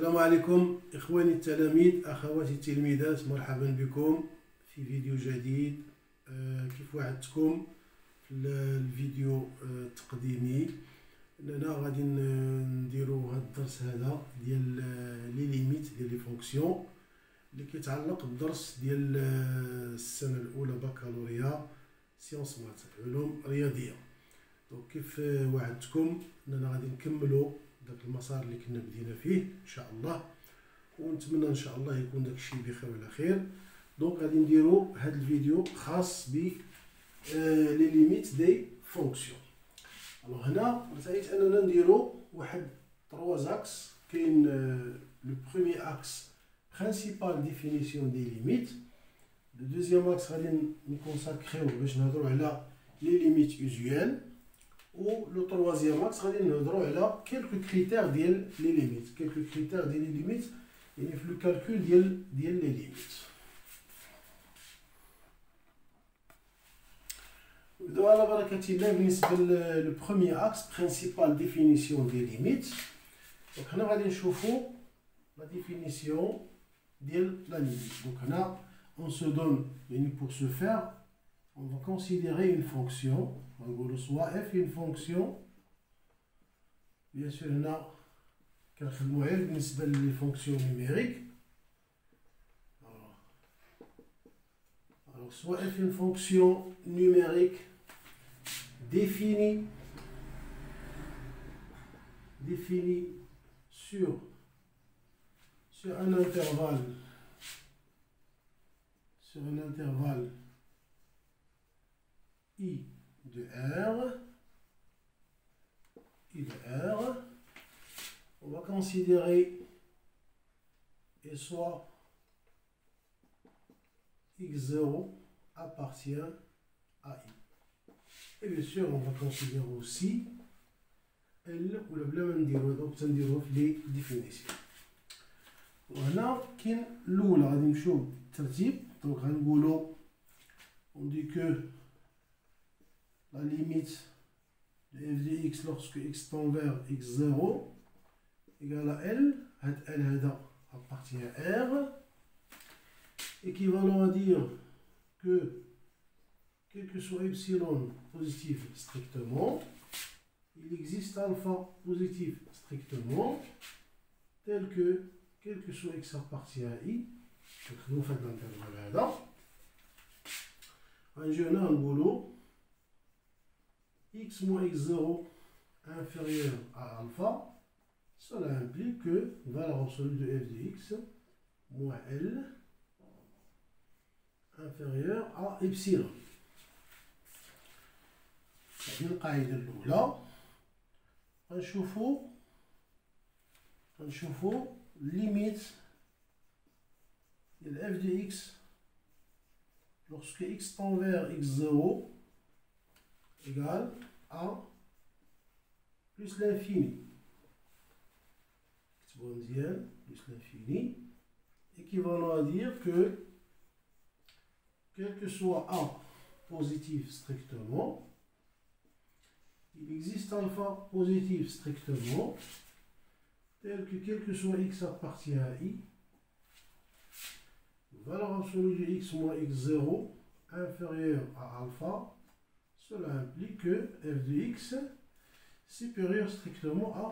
السلام عليكم إخواني التلاميذ أخواتي التلميذات، مرحبا بكم في فيديو جديد. كيف وعدتكم في الفيديو التقديمي أننا غادي نديرو هذا الدرس هذا ديال لي ليميت ديال لي فونكسيون اللي كيتعلق بالدرس ديال السنة الأولى بكالوريا سيونس مات علوم رياضية. دونك كيف وعدتكم أننا غادي نكملو داك المسار اللي كنا بدينا فيه ان شاء الله، ونتمنى ان شاء الله يكون داك الشيء بخير وعلى خير. دونك غادي نديرو هذا الفيديو خاص ب لي ليميت دي فونكسيون. الوغ هنا نتايت اننا نديرو واحد 3 زاكس. كاين لو بروميي اكس برينسيبال ديفينيسيون دي ليميت. لو دوزيام اكس غادي نكونساكريو باش نهضرو على لي ليميت يوزوال. و لو troisième axe غادي نهضروا على كيلكو كريتير ديال لي ليميت، كيلكو كريتير ديال لي ليميت يعني في لو كالكول ديال لي ليميت. نبداو على بركة الله بالنسبة لو بروميي اكس برينسيبال ديفينيسيون دي ليميت. دونك هنا غادي نشوفوا لا ديفينيسيون ديال لا ليميت. دونك هنا on se donne يعني pour ce faire on va considérer une fonction. On va soit f une fonction. Bien sûr, on a كنخدمو غير بالنسبة لي فونكسيون numérique. Alors soit f une fonction numérique définie sur un intervalle I de R, on va considérer et soit x0 appartient à I. Et bien sûr, on va considérer aussi L ou le blanc donc les définitions. وهنا كاين الأولى غادي نمشيو بالترتيب. دونك غنقولو on dit que la limite de f de x lorsque x tend vers x0 égale à L. L appartient à R, équivalent à dire que quel que soit epsilon positif strictement, il existe alpha positif strictement, tel que quel que soit x appartient à I. Donc nous faisons l'intervalle là. Un jeune un boulot x moins x0 inférieur à alpha, cela implique que valeur absolue de f de x moins L inférieur à epsilon. هذه القاعدة الأولى. غنشوفو ليميت ديال f de x lorsque x tend vers x0 égale à plus l'infini. Plus l'infini, équivalent à dire que quel que soit A positif strictement, il existe alpha positif strictement, tel que quel que soit x appartient à I, valeur absolue de x moins x0 inférieure à alpha, cela implique que f de x supérieur strictement à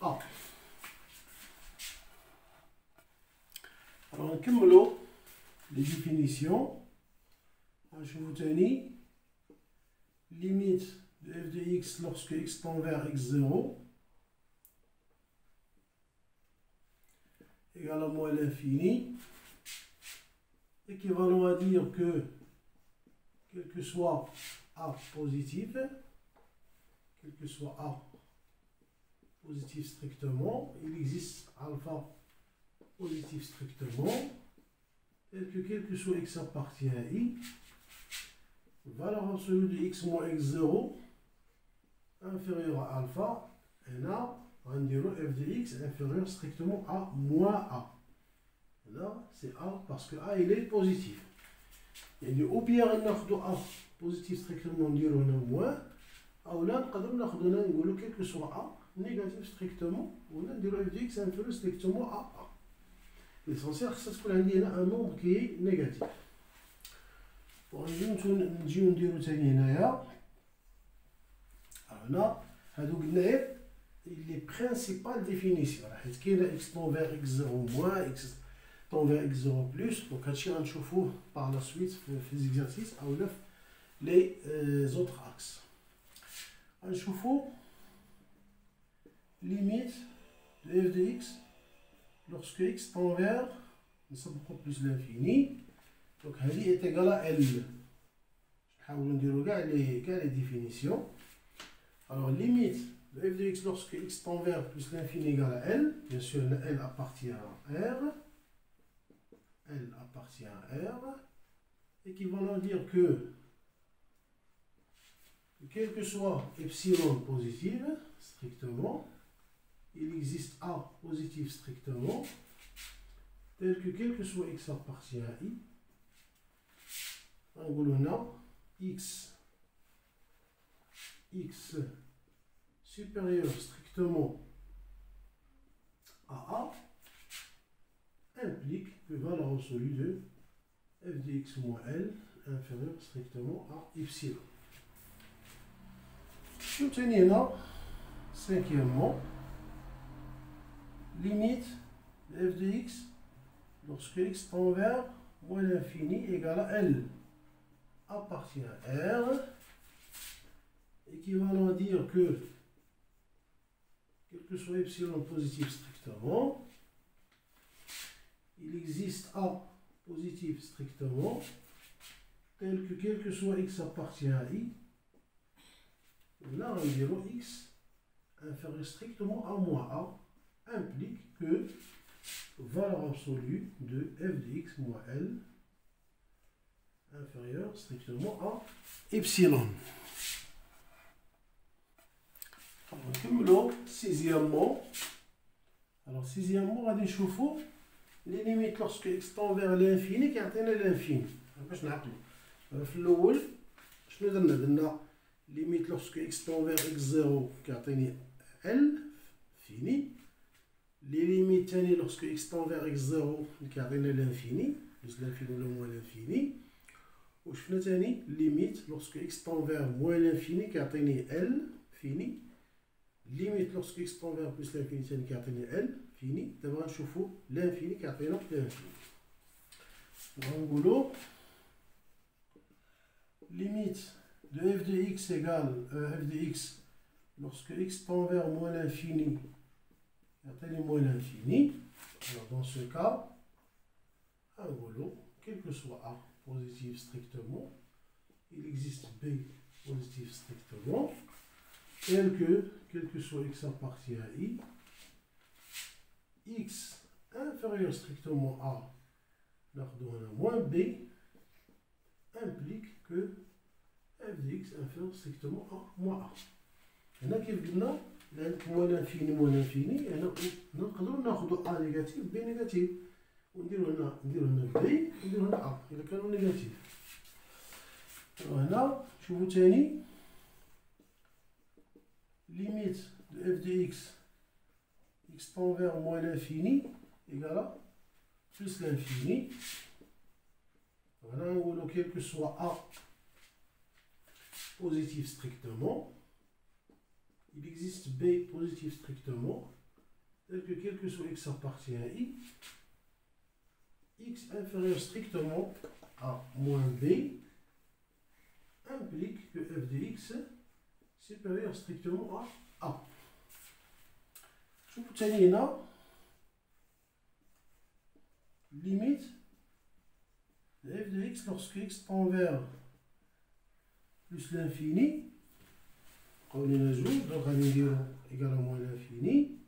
A. Alors, نكملوا les définitions. Je vous tenais limite de f de x lorsque x tend vers x0 égale à moins l'infini, équivalent à dire que quel que soit A positif, strictement, il existe alpha positif strictement, tel que quel que soit x appartient à I, valeur absolue de x moins x0 inférieure à alpha, et là, on dira f de x inférieur strictement à moins A. Là, c'est A parce que A il est positif. يعني ou bien ناخدو A positif strictement نديرو هنا moins، أو لا نقدرو ناخدو هنا نقولو quel que soit A négatif strictement, on a f de x inférieur strictement à a. L'essentiel, c'est que nous avons un nombre qui est négatif. Pour نجيو نديرو تاني هنايا هنا هادو قلنا لي برينسيبال ديفينيسيون حيت كاينه x tend vers x0 moins x tend vers x0 plus دونك هادشي غنشوفوه باغ لا سويت في ليزيكزارسيس اولا في لي زوتر اكس. غنشوفو limite de f de x lorsque x tend vers نسبقو plus l'infini. Donc, هذه est égal à L. نحاولو نديرو كاع لي définitions. Alors, limite de f de x lorsque x tend vers plus l'infini égale à L. Bien sûr, L appartient à R. L appartient à R. Équivalent à dire que quel que soit epsilon positive, strictement, il existe A positif strictement, tel que quel que soit x appartient à I. On a x supérieur strictement à A implique que valeur absolue de f de x moins L inférieur strictement à epsilon. Cinquièmement, limite de f de x lorsque x tend vers moins l'infini égale à L appartient à R, équivalent à dire que, quel que soit epsilon positif strictement, il existe A positif strictement, tel que quel que soit x appartient à I. Là, on dira x inférieur strictement à moins A implique que valeur absolue de f de x moins L inférieur strictement à epsilon. نكملو sixièmement. Alors sixièmement غادي نشوفو les limites lorsque x tend vers l'infini كيعطينا l'infini. باش نعقلو في الاول شنو درنا limite lorsque x tend vers x0 كيعطيني L fini. Les limites تاني lorsque x tend vers x0 كيعطينا l'infini plus l'infini ولا moins l'infini. وشفنا تاني limite lorsque x tend vers moins l'infini كيعطيني L fini. limite lorsque x tend vers plus l'infini تاني كيعطيني L fini. دابا غنشوفو l'infini كيعطينا l'infini. غنقولو limite de f de x égale f de x lorsque x tend vers moins l'infini كيعطيني moins l'infini. Alors dans ce cas غنقولو quel que soit A positif strictement, il existe B positif strictement, tel que, quel que soit x appartient à I, x inférieur strictement à moins B implique que f de x inférieur strictement à moins A. هنا كيف قلنا moins l'infini نقدروا ناخذوا A négatif B négatif ونديرو هنا B ونديرو هنا A إذا كانوا نيجاتيف. هنا شوفوا تاني limite de f de x tend vers moins l'infini égale à plus l'infini. Voilà, ou quel que soit A positif strictement, il existe B positif strictement, tel que quel que soit x appartient à I, x inférieur strictement à moins B implique que f de x supérieur strictement à A. شوفوا تاني هنا limite de f de x lorsque x tend vers plus l'infini. قولنا جوج دونك غادي نديرو égal à moins l'infini,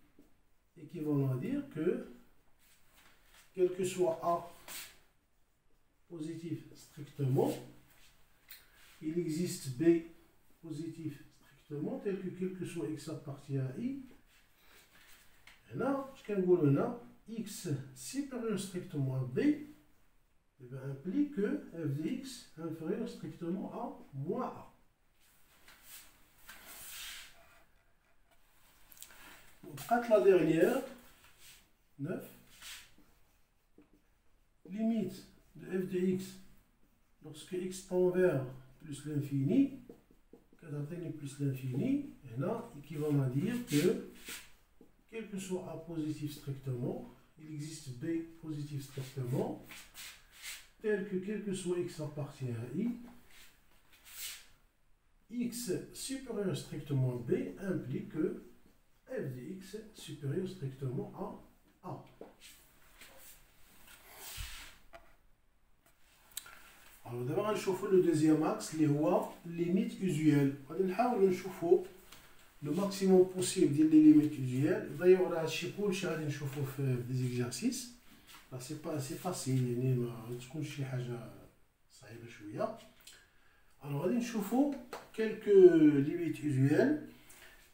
équivalent à dire que quel que soit A positif strictement, il existe B positif strictement, tel que quel que soit x appartient à I. Et là, je كنقولو هنا x supérieur strictement à B implique que f de x inférieur strictement à moins A. وبقات لا ديرنيير 9 limite de f de x lorsque x tend vers plus l'infini, كتعطيني plus l'infini, هنا équivalent à dire que quel que soit a positif strictement, il existe b positif strictement, tel que quel que soit x appartient à i, x supérieur strictement à b implique que f de x supérieur strictement à a. Alors d'abord غنشوفوا le deuxième axe اللي هو limite usuelle. غادي نحاولوا نشوفوا le maximum possible ديال les limites usuelles. d'ailleurs راه هادشي كلشي غادي نشوفوه في des exercices. راه سي با سي فاسيل يعني ما تكونش شي حاجه صعيبه شويه. alors غادي نشوفوا quelques limites usuelles.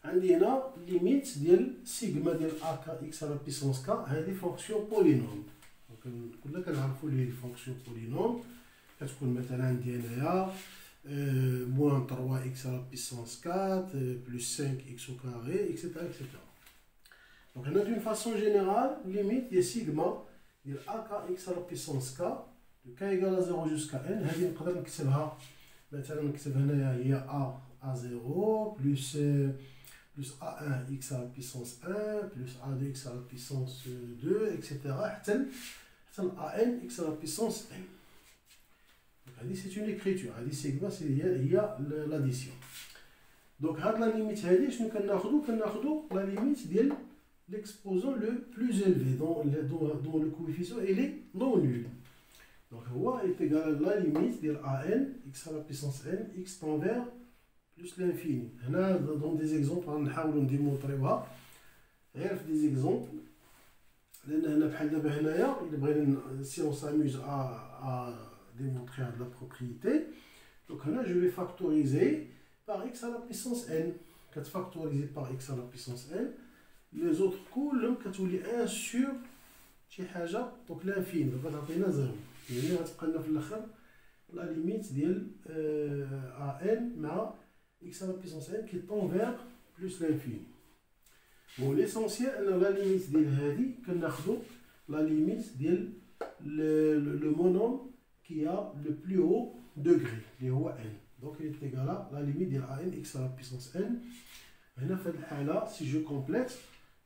عندي هنا ليميت ديال سيغما ديال a k x على puissance k هذه فونكسيون بولينوم. دونك كلنا كنعرفوا لي فونكسيون بولينوم كتكون مثلا عندي هنايا moins 3x à la puissance 4 plus 5x au carré etc etc. donc on a d'une façon générale limite des sigma de akx à la puissance k de k égale à 0 jusqu'à n. هذه نقدر نكتبها مثلا نكتب هنايا هي a0 plus a1 x à la puissance 1 plus a2 x à la puissance 2 etc. حتى an x à la puissance n. c'est une écriture. هذه sigma هي l'addition. donc هاد la limite هذه شنو كناخذوا la limite ديال l'exposant le plus élevé dont le coefficient est non nul. donc هو est égal à la limite ديال an x à la puissance n x tend vers plus l'infini. هنا dans des exemples غنحاولوا نديمونطريوها غير في des exemples لان هنا بحال دابا هنايا الا بغينا si on s'amuse à démontrer de la propriété. donc là je vais factoriser par x à la puissance n. quand factoriser par x à la puissance n les autres كلهم كتولي 1 sur شي حاجه donc l'infini donc غتعطينا 0 يعني غتبقى لنا في الاخر la limite ديال n مع x à la puissance n qui tend vers plus l'infini. bon l'essentiel ان la limite ديال هذه كناخذوا la limite ديال le monôme qui a le plus haut degré اللي هو n. donc il est égal à la limite ديال an x à la puissance n. هنا في هذه الحاله si je complète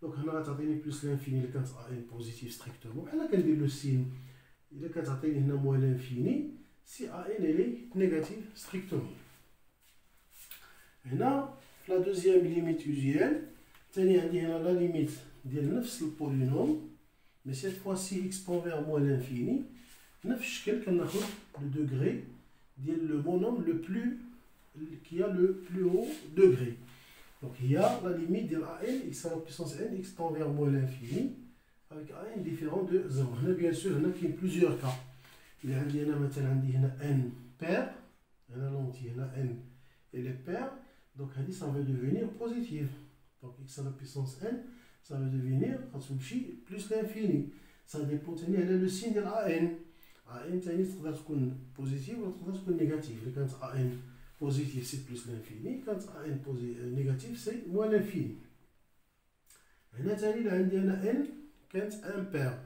donc هنا غتعطيني plus l'infini اللي كانت an positive strictement بحال كندير لو سين الا كتعطيني هنا moins l'infini si an elle est négative strictement. هنا في la deuxième limite usuelle ثاني عندي هنا la limite ديال نفس البولينوم mais cette fois-ci x tend vers moins l'infini. نفس الشكل كناخذ le degré ديال le monôme le plus qui a le plus haut degré. donc il y a la limite ديال an x à la puissance n x tend vers moins l'infini avec an différent de 0. هنا bien sûr هنا كاين plusieurs cas. إلا عندي هنا مثلا عندي هنا n pair هنا لونتي هنا n elle est paire donc هذه ça va devenir positive. donc x à la puissance n ça va devenir غتمشي plus l'infini. ça dépend ثاني على le signe ديال an. an ثاني تقدر تكون بوزيتيف ولا تقدر تكون نيجاتيف. الا كانت an بوزيتيف سي بلس لانفيني كانت ان نيجاتيف سي موان لانفيني. هنا ثاني الا عندي انا ان كانت امبير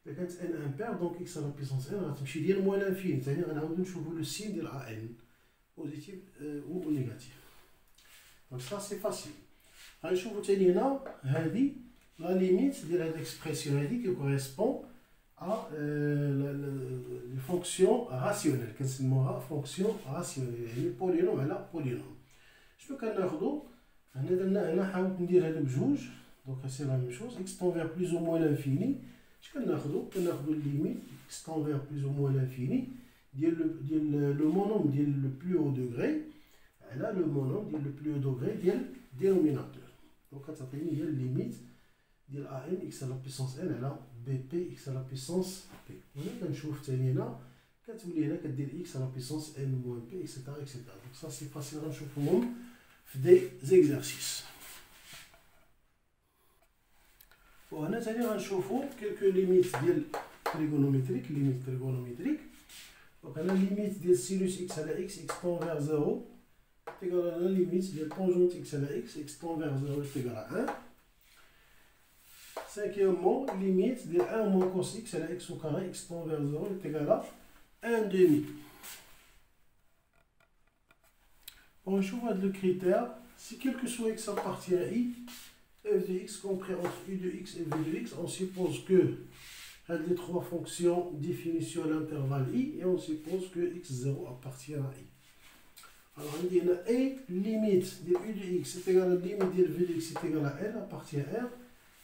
الا كانت ان امبير دونك اكس على بيسونس ان غتمشي ديال موان لانفيني. ثاني غنعاودو نشوفو لو سين ديال ان بوزيتيف و نيجاتيف. دونك سا سي فاسيل. غنشوفو ثاني هنا هادي لا ليميت ديال هاد الاكسبرسيون هادي كي كوريسبون les fonctions rationnelles كنسموها فونكسيون راسيونيل يعني بولينوم على بولينوم. شنو كناخدو هنا درنا هنا حاولت ندير هادو بجوج دونك سي لا ميم شوز اكس طون فيغ بلوز او موان لانفيني. اش كناخدو الليميت اكس طون فيغ بلوز او موان لانفيني ديال لو مونوم ديال لو بلو او دوغري على لو مونوم ديال لو بلو او دوغري ديال دينوميناتور. دونك كتعطيني هي الليميت ديال ان اكس على بيسونس ان على بي بي اكس على بيسونس بي. هنا كنشوف ثاني هنا كتولي هنا كدير اكس على بيسونس ان موان بي اكسيتيرا اكسيتيرا. دونك سا سي فاسيل غنشوفوهم في دي زيكزارسيس. وهنا ثاني غنشوفو كيلكو ليميت ديال تريغونوميتريك ليميت تريغونوميتريك. دونك هنا ليميت ديال سينوس اكس على اكس اكس طون فيغ زيرو تيغال لا ليميت ديال طونجونت اكس على اكس اكس طون فيغ زيرو تيغال 1. Cinquièmement, limite de 1 moins cos x à la x au carré, x tend vers 0 est égal à 1 demi. On joue le critère, si quel que soit x appartient à i, f de x compris entre u de x et v de x, on suppose que les trois fonctions définition à l'intervalle i, et on suppose que x0 appartient à i. Alors on dit que et limite de u de x est égal à limite de v de x est égal à l appartient à r.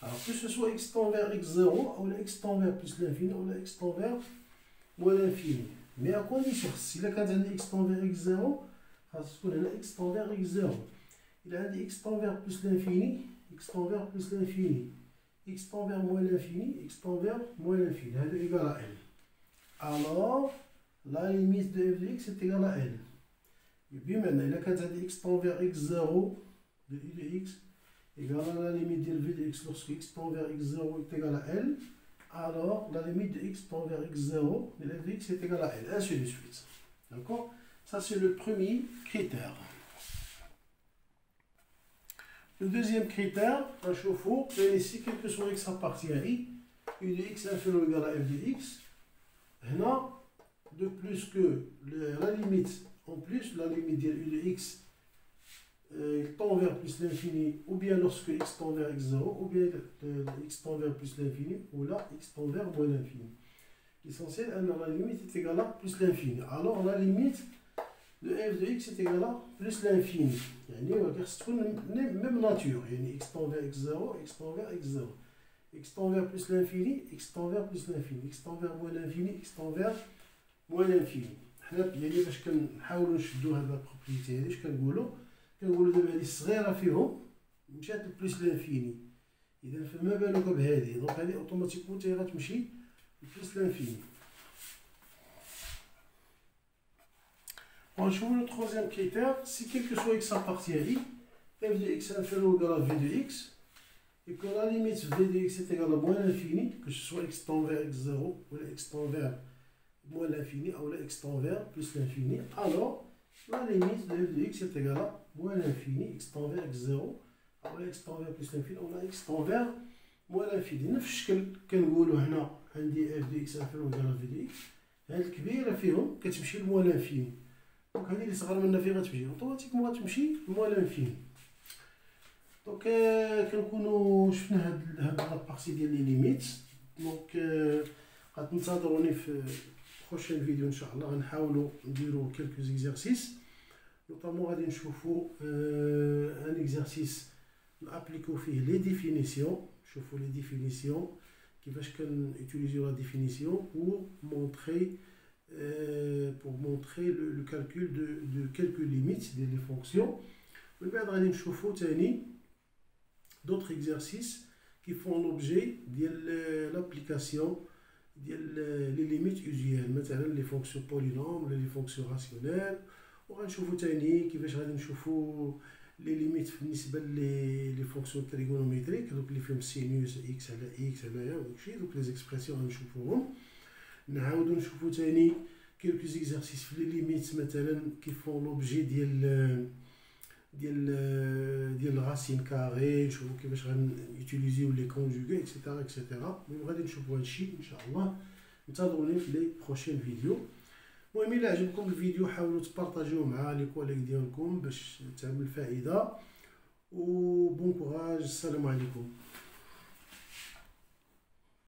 Alors que ce soit x tend vers x0 ou x tend vers plus l'infini ou x tend vers moins l'infini. Mais à condition, si la case x tend vers x0, x tend vers x0. Il a dit x tend vers plus l'infini, x tend vers plus l'infini, x tend vers moins l'infini, x tend vers moins l'infini. C'est égal à l. Alors, la limite de f de x est égale à l. Et puis maintenant, il a dit x tend vers x0 de u de x égale à la limite de v de x lorsque x tend vers x0 est égal à l. Alors, la limite de x tend vers x0 de f de x est égale à l. Ainsi de suite. D'accord? Ça, c'est le premier critère. Le deuxième critère, un chauffe-eau, ici, quel que soit x appartient à i, u de x inférieur ou égal à f de x. Là, de plus que la limite, en plus, la limite de u de x tend vers plus l'infini, ou bien lorsque x tend vers x0, ou bien x tend vers plus l'infini, ou là, x tend vers moins l'infini. L'essentiel, la limite est égale à plus l'infini. Alors, la limite de f de x est égal à plus l'infini. C'est la même nature. X tend vers x0, x tend vers x0. X tend vers plus l'infini, x tend vers plus l'infini. X tend vers moins l'infini, x tend vers moins l'infini. باش كنحاولوا نشدوا هاد البروبريتي هادي اش كنقولوا دابا هادي الصغيره فيهم مشات لبلوس لانفيني. اذا فما بالك بهادي دونك هادي اوتوماتيكمون حتى هي غتمشي لبلوس لانفيني. On joue le troisième critère, si quel que soit x appartient à i, f de x inférieur ou égal à v de x, et que la limite v de x est égale à moins l'infini, que ce soit x tend vers x0 ou x tend vers moins l'infini ou x tend vers plus l'infini, alors la limite de f de x est égale à moins l'infini, x tend vers x0 ou x tend vers plus l'infini ou x tend vers moins l'infini. نفس الشكل كنقولوا هنا عندي f de x inférieur ou égal à v de x، هاد الكبيره فيهم كتمشي لموان l'infini. دونك هادي اللي صغر منها فين غتمشي اوتوماتيكمون غتمشي لموان لانفيني. دونك كنكونوا شفنا هاد لابارتي ديال لي ليميت. دونك غتنتظروني في بروشين فيديو ان شاء الله. غنحاولوا نديرو كلكو زيكزارسيس، نوطامون غادي نشوفوا ان اكزارسيس نابليكو فيه لي ديفينيسيون. نشوفوا لي ديفينيسيون كيفاش كنوتيليزيو لا ديفينيسيون pour montrer le calcul de quelques limites des fonctions. On va d'autres exercices qui font l'objet de l'application des limites usuelles, مثلا les fonctions polynômes, les fonctions rationnelles. وغنشوفوا تاني كيفاش غادي نشوفوا لي ليميت بالنسبه لي فونكسيون تريغونوميتريك، دوك اللي فيهم سينوس اكس على اكس على وداكشي، دوك لي زيكسبرسيون غنشوفوهم. نعاودو نشوفو تاني كيلكو زيكزارسيس في لي ليميت مثلا كيفون لوبجي ديال راسين كاري، نشوفو كيفاش غنيوتيليزيو لي كونجوغي اكسيتيرا اكسيتيرا. المهم غادي نشوفو هادشي ان شاء الله. انتظروني في لي بروشين فيديو. المهم الا عجبكم الفيديو حاولوا تبارطاجيوه مع لي كوليك ديالكم باش تعمل فائده. و بون كوراج. السلام عليكم.